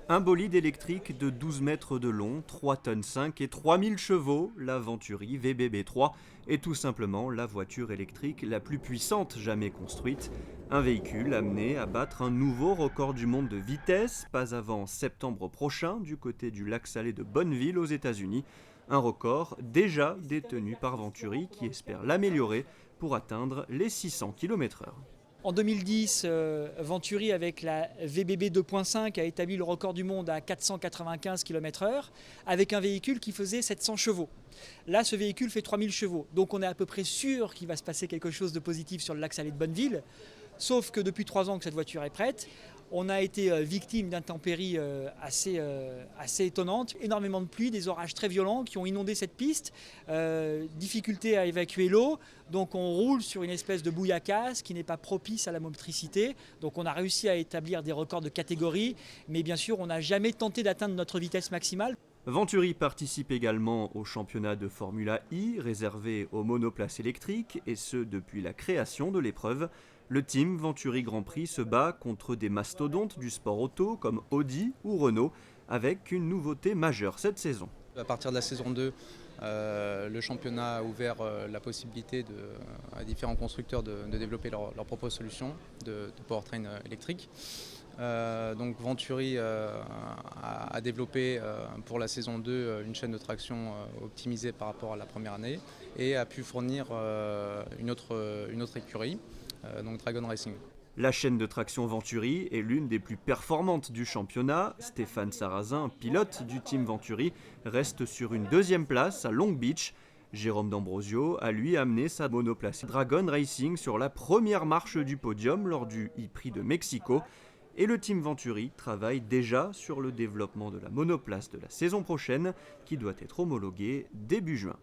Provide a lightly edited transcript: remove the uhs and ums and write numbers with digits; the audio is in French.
Un bolide électrique de 12 mètres de long, 3 tonnes 5 et 3000 chevaux, la Venturi VBB3 est tout simplement la voiture électrique la plus puissante jamais construite. Un véhicule amené à battre un nouveau record du monde de vitesse, pas avant septembre prochain, du côté du lac salé de Bonneville aux États-Unis. Un record déjà détenu par Venturi qui espère l'améliorer pour atteindre les 600 km/h. En 2010, Venturi avec la VBB 2.5 a établi le record du monde à 495 km/h avec un véhicule qui faisait 700 chevaux. Là, ce véhicule fait 3000 chevaux. Donc on est à peu près sûr qu'il va se passer quelque chose de positif sur le lac salé de Bonneville. Sauf que depuis 3 ans que cette voiture est prête, on a été victime d'intempéries assez étonnantes. Énormément de pluie, des orages très violents qui ont inondé cette piste. Difficulté à évacuer l'eau. Donc on roule sur une espèce de bouillacasse qui n'est pas propice à la motricité. Donc on a réussi à établir des records de catégorie. Mais bien sûr, on n'a jamais tenté d'atteindre notre vitesse maximale. Venturi participe également au championnat de Formula I réservé aux monoplaces électriques et ce depuis la création de l'épreuve. Le team Venturi Grand Prix se bat contre des mastodontes du sport auto comme Audi ou Renault avec une nouveauté majeure cette saison. À partir de la saison 2, le championnat a ouvert la possibilité à différents constructeurs de développer leurs propres solutions de powertrain électrique. Donc Venturi a développé pour la saison 2 une chaîne de traction optimisée par rapport à la première année et a pu fournir une autre écurie, donc Dragon Racing. La chaîne de traction Venturi est l'une des plus performantes du championnat. Stéphane Sarrazin, pilote du team Venturi, reste sur une 2e place à Long Beach. Jérôme D'Ambrosio a lui amené sa monoplace Dragon Racing sur la première marche du podium lors du e-Prix de Mexico. Et le team Venturi travaille déjà sur le développement de la monoplace de la saison prochaine qui doit être homologuée début juin.